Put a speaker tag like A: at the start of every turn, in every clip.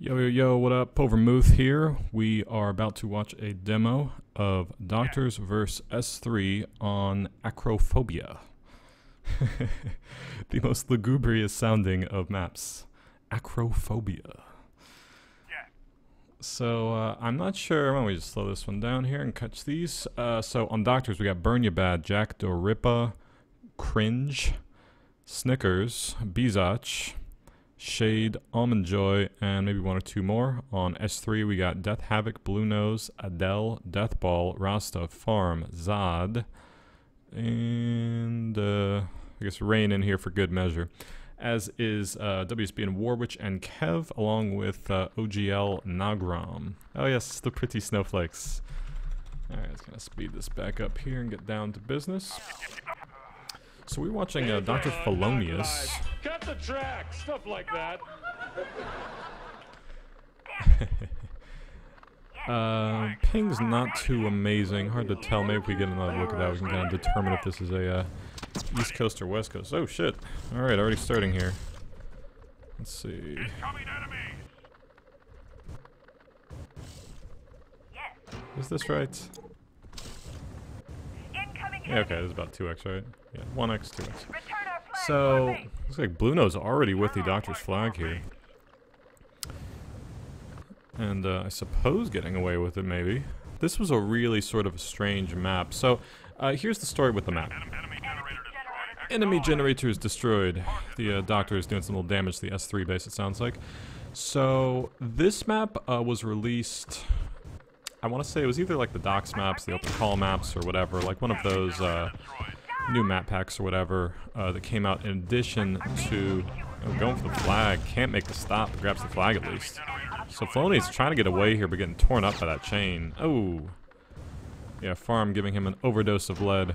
A: Yo, yo, yo, what up? Overmuth here. We are about to watch a demo of Doctors vs. S3 on Acrophobia. The most lugubrious sounding of maps. Acrophobia. So, I'm not sure. Why don't we just slow this one down here and catch these? So, on Doctors, we got Burn Ya Bad, Jack Dorippa, Cringe, Snickers, Bizach, Shade, Almond Joy, and maybe one or two more. On S3, we got Death Havoc, Blue Nose, Adele, Deathball, Rasta, Farm, Zod, and I guess Rain in here for good measure. As is WSB and Warwitch and Kev, along with OGL Nagram. Oh yes, the pretty snowflakes. Alright, let's kind of speed this back up here and get down to business. So we're watching Dr. Felonius.
B: Cut the track, stuff like that.
A: Ping's not too amazing. Hard to tell. Maybe if we get another look at that, we can kind of determine if this is a East Coast or West Coast. Oh shit! All right, already starting here. Let's see. Is this right? Yeah, okay, this is about 2x, right? Yeah, 1x, 2x. So, looks like Blue Nose already with the Doctor's flag here. And I suppose getting away with it, maybe. This was a really sort of strange map. So, here's the story with the map. Enemy generator is destroyed. The Doctor is doing some little damage to the S3 base, it sounds like. So, this map was released... I want to say it was either like the Docs maps, the Open Call maps, or whatever, like one of those new map packs or whatever that came out in addition to going for the flag. Can't make the stop, grabs the flag at least. So Felonius is trying to get away here, but getting torn up by that chain. Oh, yeah, Farm giving him an overdose of lead.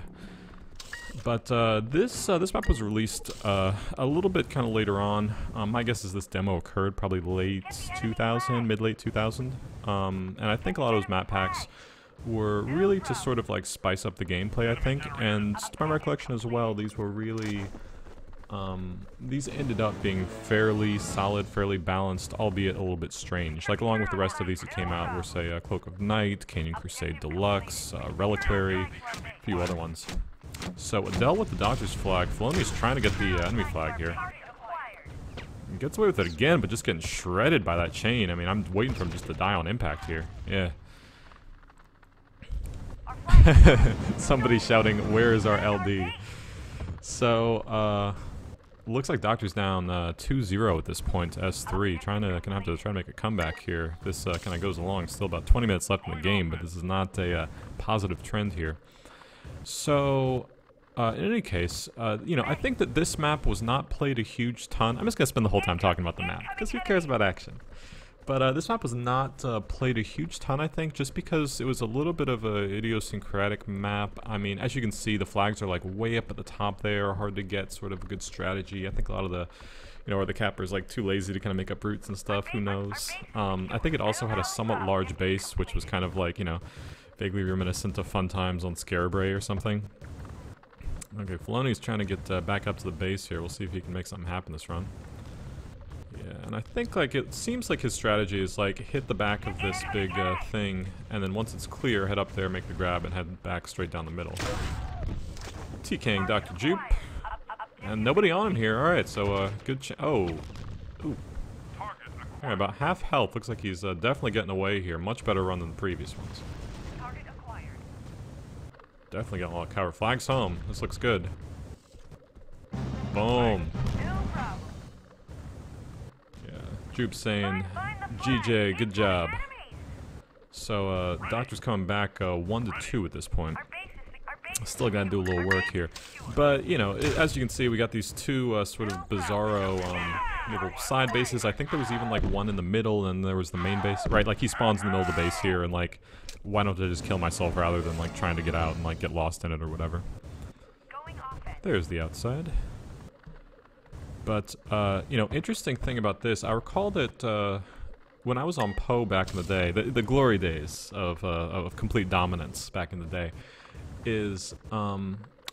A: But this map was released a little bit kind of later on. My guess is this demo occurred probably late 2000, mid-late 2000. And I think a lot of those map packs were really to sort of like spice up the gameplay, I think. And to my recollection as well, these were really... these ended up being fairly solid, fairly balanced, albeit a little bit strange. Like along with the rest of these that came out were, say, Cloak of Night, Canyon Crusade Deluxe, Reliquary, a few other ones. So Adele with the Doctor's flag. Felonius trying to get the enemy flag here. He gets away with it again, but just getting shredded by that chain. I mean, I'm waiting for him just to die on impact here. Yeah. Somebody shouting, "Where is our LD?" So, looks like Doctor's down 2-0 at this point to S3. Gonna have to try to make a comeback here. This kind of goes along. Still about 20 minutes left in the game, but this is not a positive trend here. So, in any case, you know, I think that this map was not played a huge ton. I'm just going to spend the whole time talking about the map, because who cares about action? But this map was not played a huge ton, I think, just because it was a little bit of a idiosyncratic map. I mean, as you can see, the flags are like way up at the top there, hard to get sort of a good strategy. I think a lot of the, you know, or the capper's like too lazy to kind of make up routes and stuff, who knows. I think it also had a somewhat large base, which was kind of like, you know, vaguely reminiscent of fun times on Scarabray or something. Okay, Feloni's trying to get back up to the base here. We'll see if he can make something happen this run. Yeah, and I think like it seems like his strategy is like hit the back of this big thing, and then once it's clear, head up there, make the grab, and head back straight down the middle. TKing Dr. Jupe. And nobody on him here. Alright, so good oh. Ooh. Alright, about half health. Looks like he's definitely getting away here. Much better run than the previous ones. Definitely got a lot of cover. Flags home. This looks good. Boom. Yeah, Jupe saying, GJ, good job. So, Doctor's coming back 1-2 at this point. Still gotta do a little work here. But, you know, as you can see, we got these two sort of bizarro little side bases. I think there was even like one in the middle, and there was the main base. Right, like he spawns in the middle of the base here, and like, why don't I just kill myself rather than like trying to get out and like get lost in it or whatever. There's the outside. But, you know, interesting thing about this, I recall that when I was on Poe back in the day, the glory days of complete dominance back in the day, is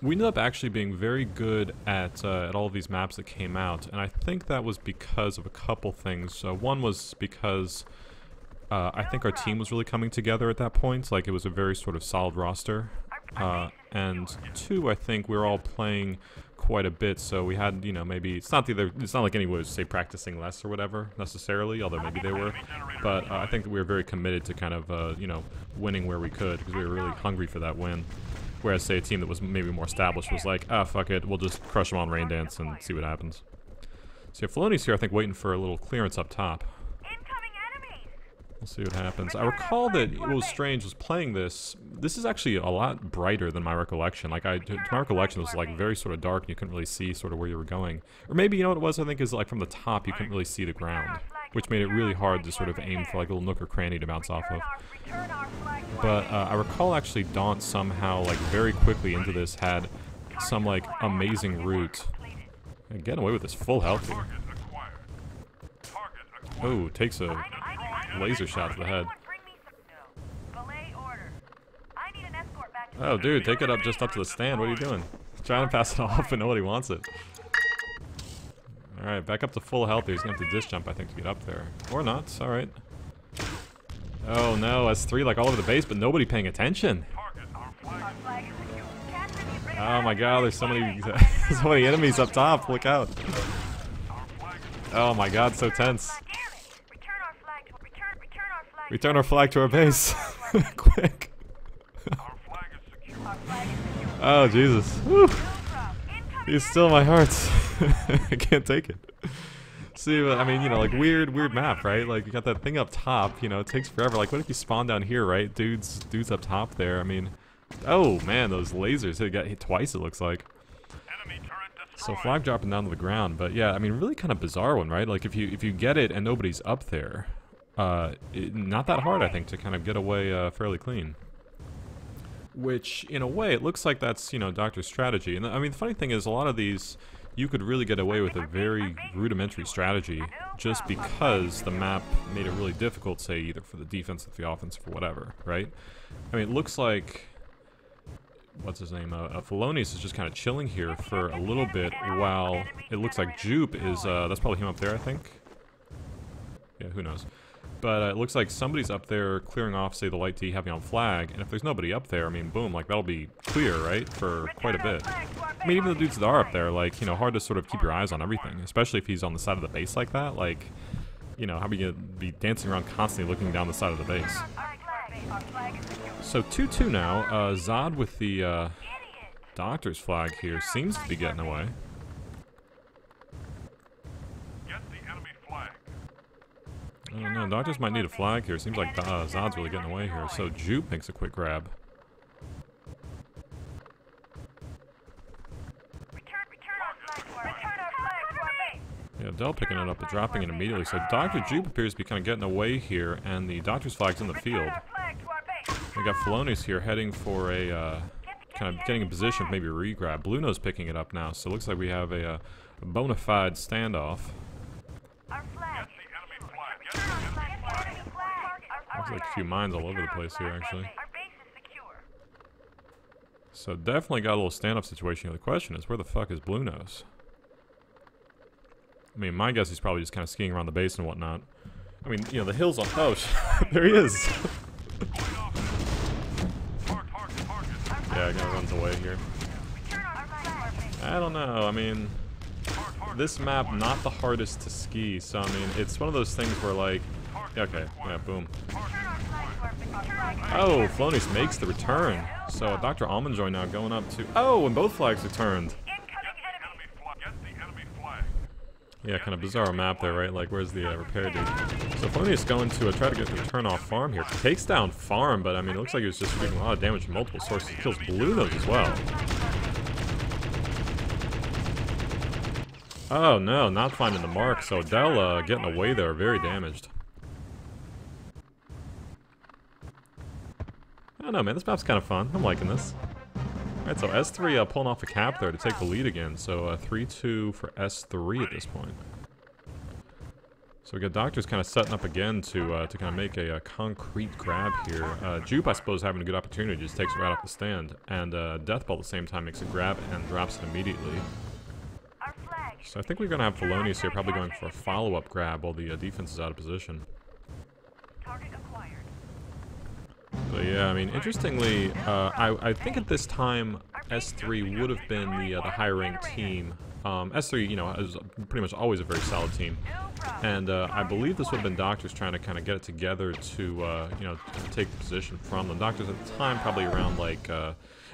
A: we ended up actually being very good at all of these maps that came out, and I think that was because of a couple things. One was because I think our team was really coming together at that point, like it was a very sort of solid roster. And two, I think we were all playing quite a bit, so we had, you know, maybe, it's not like anyone was, say, practicing less or whatever, necessarily, although maybe they were, but I think that we were very committed to kind of, you know, winning where we could, because we were really hungry for that win. Whereas, say, a team that was maybe more established was like, ah, fuck it, we'll just crush them on Rain Dance and see what happens. So yeah, Felonius here, I think, waiting for a little clearance up top. We'll see what happens. I recall that what was strange was playing this. This is actually a lot brighter than my recollection. Like, my recollection was like very sort of dark and you couldn't really see sort of where you were going. Or maybe, you know what it was, I think, is like from the top you couldn't really see the ground, which made it really hard to sort of aim for like a little nook or cranny to bounce off of. But I recall actually Daunt somehow, like very quickly into this, had some like amazing route. And getting away with this full health here. Oh, takes a laser shot to the head. Oh, dude, take it up just up to the stand. What are you doing? Trying to pass it off, but nobody wants it. Alright, back up to full health. He's going to have to disc jump, I think, to get up there. Or not. Alright. Oh, no. S3 like all over the base, but nobody paying attention. Oh, my God. There's so many, so many enemies up top. Look out. Oh, my God. So tense. Return our flag to our base. Quick. Oh, Jesus. Woo. He's still my heart. I can't take it. See, I mean, you know, like, weird map, right? Like, you got that thing up top, you know, it takes forever. Like, what if you spawn down here, right? Dude's up top there. I mean, oh, man, those lasers. It got hit twice, it looks like. So, flag dropping down to the ground. But, yeah, I mean, really kind of bizarre one, right? Like, if you get it and nobody's up there, not that hard, I think, to kind of get away fairly clean. Which, in a way, it looks like that's, you know, Doctor's strategy. And I mean, the funny thing is, a lot of these, you could really get away with a very rudimentary strategy just because the map made it really difficult, say, either for the defense or the offense, for whatever, right? I mean, it looks like, what's his name, Felonius is just kind of chilling here for a little bit while it looks like Jupe is, that's probably him up there, I think. Yeah, who knows. But it looks like somebody's up there clearing off, say, the light T heavy on flag, and if there's nobody up there, I mean, boom, like, that'll be clear, right, for quite a bit. I mean, even the dudes that are up there, like, you know, hard to sort of keep your eyes on everything, especially if he's on the side of the base like that, like, you know, how are you gonna be dancing around constantly looking down the side of the base? So 2-2 now, Zod with the, Doctor's flag here seems to be getting away. I don't know, Doctors might need a flag here. Seems like Zod's really getting away here. So Jupe makes a quick grab. Yeah, Dell picking it up but dropping it immediately. So Dr. Jupe appears to be kind of getting away here, and the Doctor's flag's in the field. We got Felonius here heading for a kind of getting in position for maybe a re-grab. Blue Nose picking it up now, so it looks like we have a bona fide standoff. Looks like a few mines all over the place here, actually. So definitely got a little stand-up situation here. The question is, where the fuck is Blue Nose? I mean, my guess he's probably just kind of skiing around the base and whatnot. I mean, you know, the hills on... Oh, there he is! Yeah, kind of runs away here. I don't know, I mean... This map, not the hardest to ski, so I mean, it's one of those things where like... Okay, yeah, boom. Oh, Felonius makes the return. So Dr. Almondjoy now going up to... Oh, and both flags returned. Yeah, kind of bizarre map there, right? Like, where's the repair dude? So Felonius going to try to get the return off farm here. Takes down farm, but I mean, it looks like he was just doing a lot of damage from multiple sources. He kills Blue Nose as well. Oh no, not finding the mark. So Dell getting away there, very damaged. I don't know, man, this map's kind of fun. I'm liking this. Alright, so S3 pulling off a cap there to take the lead again. So 3-2 for S3 at this point. So we got Doctors kind of setting up again to kind of make a concrete grab here. Jupe, I suppose, having a good opportunity, just takes it right off the stand. And Deathball at the same time makes a grab and drops it immediately. So I think we're going to have Felonius here probably going for a follow-up grab while the defense is out of position. But yeah, I mean, interestingly, I think at this time S3 would have been the higher ranked team. S3, you know, is pretty much always a very solid team. And I believe this would have been Doctors trying to kind of get it together to, you know, to take the position from them. Doctors at the time probably around like,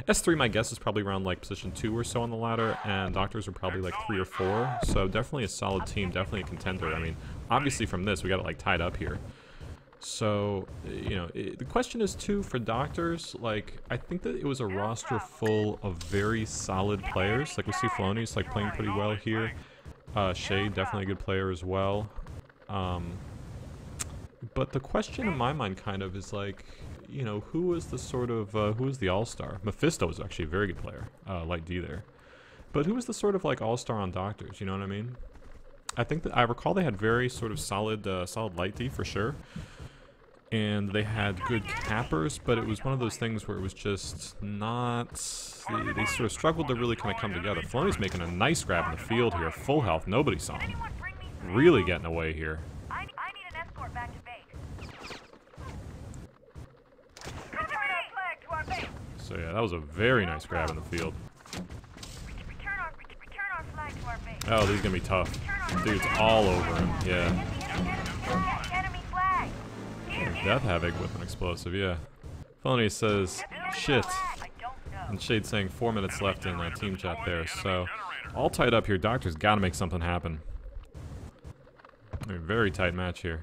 A: S3 my guess is probably around like position 2 or so on the ladder, and Doctors are probably like 3 or 4. So definitely a solid team, definitely a contender. I mean, obviously from this, we got it like tied up here. So, you know, the question is too for Doctors, like, I think that it was a roster full of very solid players. Like we see Felonius like playing pretty well here. Shade, definitely a good player as well. But the question in my mind kind of is like, you know, who was the sort of, who was the all-star? Mephisto was actually a very good player, light D there. But who was the sort of like all-star on Doctors, you know what I mean? I think that, I recall they had very sort of solid, solid light D for sure. And they had good cappers, but it was one of those things where it was just not... They sort of struggled to really kind of come together. Felonius making a nice grab in the field here. Full health. Nobody saw him. Really getting away here.
C: I need an escort back to base.
A: So yeah, that was a very nice grab in the field.
C: Return our flag to our base.
A: Oh, this is going to be tough. Dude's all over him. Yeah.
C: Enemy flag.
A: Death Havoc with an explosive, yeah. Felonius says, shit. And Shade saying 4 minutes left in team chat there. So, all tied up here. Doctors got to make something happen. A very tight match here.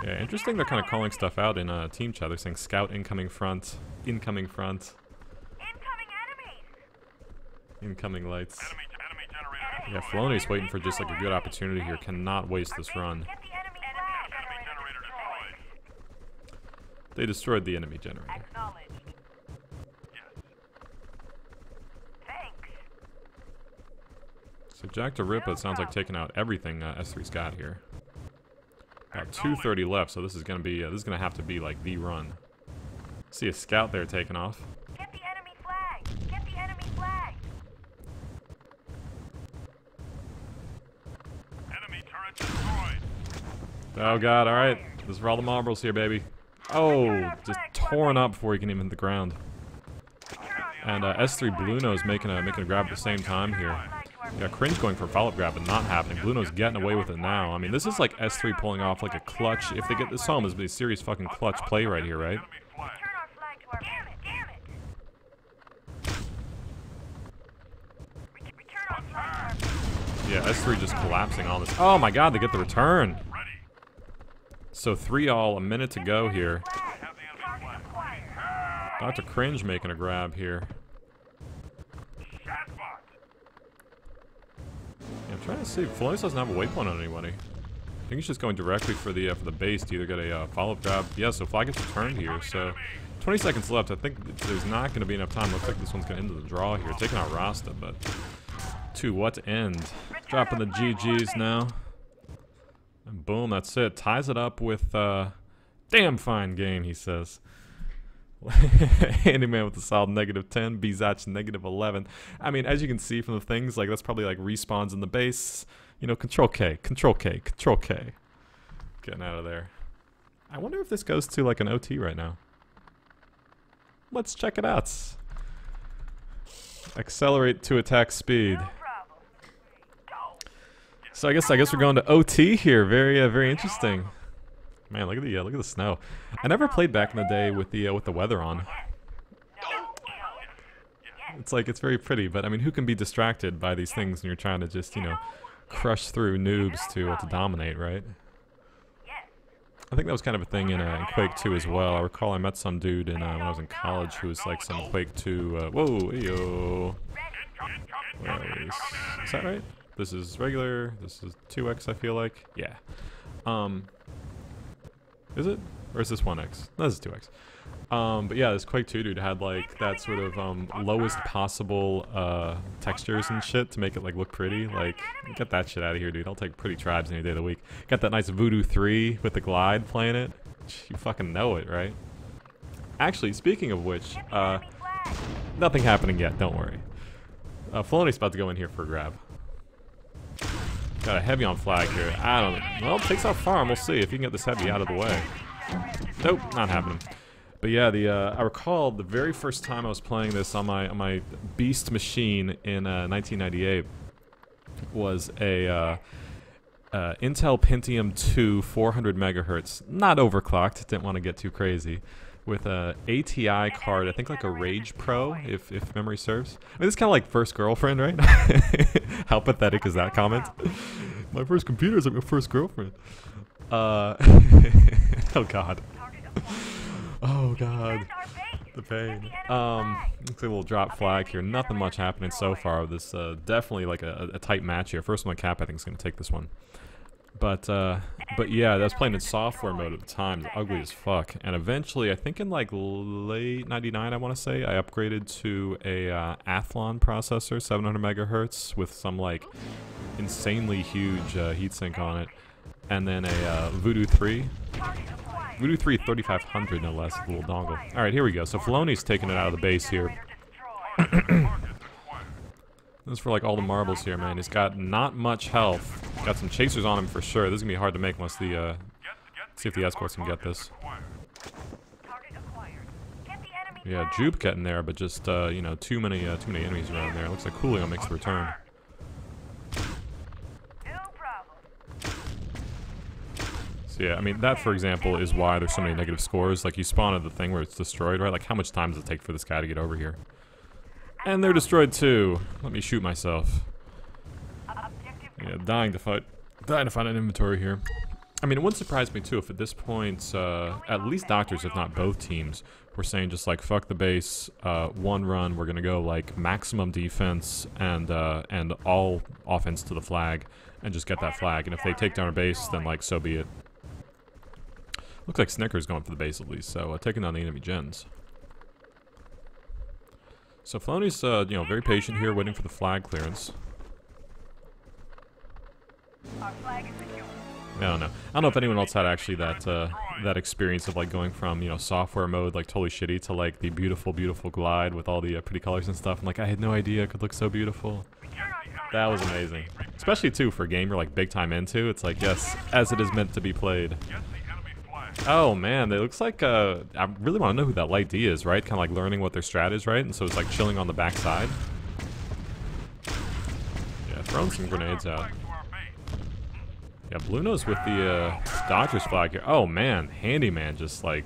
A: Yeah, interesting they're kind of calling stuff out in team chat. They're saying scout incoming front, incoming front. Incoming lights. Yeah, Felonius waiting for just like a good opportunity here. Cannot waste this run. They destroyed the enemy generator. So Jack to Rippa, it sounds like taking out everything S3's got here. About 2:30 left, so this is gonna be this is gonna have to be like the run. See a scout there taking off.
C: Get the enemy flag. Get the enemy flag.
D: Enemy turret destroyed.
A: Oh god! All right, this is for all the marbles here, baby. Oh, just torn up before he can even hit the ground. And S3 Blue Nose making a grab at the same time here. Yeah, Cringe going for a follow-up grab, but not happening. Blue Nose getting away with it now. I mean, this is like S3 pulling off like a clutch. If they get this home, this would be a serious fucking clutch play right here, right?
C: Return our flag to our base. Damn it. Return our flag to our base.
A: Yeah, S3 just collapsing on this. Oh my god, they get the return. So 3-all, a minute to go here. Dr. Cringe making a grab here. Yeah, I'm trying to see. Felonius doesn't have a waypoint on anybody. I think he's just going directly for the base to either get a follow-up grab. Yeah, so flag gets returned here. So 20 seconds left. I think there's not going to be enough time. Looks like this one's going to end the draw here. Taking out Rasta, but to what end? Dropping the GGs now. And boom, that's it. Ties it up with, damn fine game, he says. Handyman with a solid -10, Bizach -11. I mean, as you can see from the things, like, that's probably, like, respawns in the base. You know, Control K, Control K, Control K. Getting out of there. I wonder if this goes to, like, an OT right now. Let's check it out. Accelerate to attack speed. So I guess we're going to OT here. Very interesting. Man, look at the snow. I never played back in the day with the weather on. It's like, it's very pretty, but I mean, who can be distracted by these things when you're trying to just, you know, crush through noobs to dominate, right? I think that was kind of a thing in Quake 2 as well. I recall I met some dude in when I was in college who was like some Quake 2. Whoa, yo. Is that right? This is regular. This is 2x. I feel like, yeah. Is it? Or is this 1x? No, this is 2x. But yeah, this Quake 2 dude had like that sort of lowest possible textures and shit to make it like look pretty. Like, get that shit out of here, dude. I'll take pretty tribes any day of the week. Got that nice Voodoo 3 with the glide playing it. You fucking know it, right? Actually, speaking of which, nothing happening yet, don't worry. Felonius about to go in here for a grab. Got a heavy on flag here. I don't know. Well, takes out farm. We'll see if you can get this heavy out of the way. Nope, not happening. But yeah, I recall the very first time I was playing this on my beast machine in 1998 was a Intel Pentium 2 400 megahertz, not overclocked. Didn't want to get too crazy. With a ATI card, I think like a Rage Pro, if memory serves. I mean, it's kind of like first girlfriend, right? How pathetic is that comment? My first computer is like my first girlfriend. Oh god. Oh god. The pain. Looks like a little drop flag here. Nothing much happening so far. This definitely like a tight match here. First one cap I think is gonna take this one. But yeah, that was playing in software mode at the time. It's ugly as fuck. And eventually, I think in like late '99, I want to say, I upgraded to a Athlon processor, 700 megahertz, with some like insanely huge heatsink on it, and then a Voodoo 3. Voodoo 3 3500 no less, the little dongle. All right, here we go. So Felonius taking it out of the base here. This is for like all the marbles here, man. He's got not much health. Got some chasers on him for sure. This is gonna be hard to make unless the see if the escorts can get this. Yeah, Jupe getting there, but just you know, too many enemies around there. Looks like Coolio makes the return. So yeah, I mean that for example is why there's so many negative scores. Like you spawn at the thing where it's destroyed, right? Like how much time does it take for this guy to get over here? And they're destroyed too. Let me shoot myself. Yeah, dying to find an inventory here. I mean, it wouldn't surprise me too if at this point, at least Doctors, if not both teams, were saying just like fuck the base, one run. We're gonna go like maximum defense and all offense to the flag, and just get that flag. And if they take down our base, then like so be it. Looks like Snicker's going for the base at least, so taking down the enemy gens. So Felonius, you know, very patient here, waiting for the flag clearance. I don't know. I don't know if anyone else had actually that experience of like going from, you know, software mode like totally shitty to like the beautiful, beautiful glide with all the pretty colors and stuff. And like I had no idea it could look so beautiful. That was amazing, especially too for a game you're like big time into. It's like yes, as it is meant to be played. Oh man, it looks like I really want to know who that light D is, right? Kind of like learning what their strat is, right? And so it's like chilling on the backside. Yeah, throwing some grenades out. Yeah, Blue Nose with the Dodgers flag here. Oh man, Handyman just like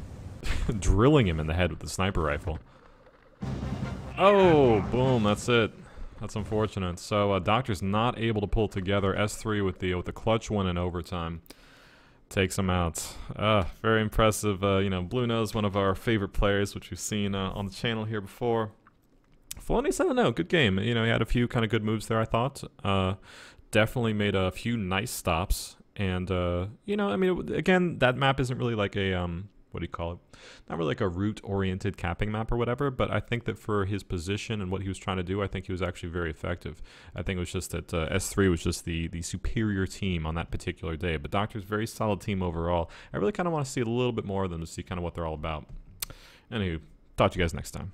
A: drilling him in the head with the sniper rifle. Oh, boom, that's it. That's unfortunate. So Doctor's not able to pull together. S3 with the clutch one in overtime. Takes him out. Very impressive. You know, Blue Nose, one of our favorite players, which we've seen on the channel here before. Felonius, I don't know, good game. You know, he had a few kind of good moves there, I thought. Definitely made a few nice stops. And, you know, I mean, again, that map isn't really like a, what do you call it? Not really like a route-oriented capping map or whatever, but I think that for his position and what he was trying to do, I think he was actually very effective. I think it was just that S3 was just the superior team on that particular day, but Doctor's very solid team overall. I really kind of want to see a little bit more of them to see kind of what they're all about. Anywho, talk to you guys next time.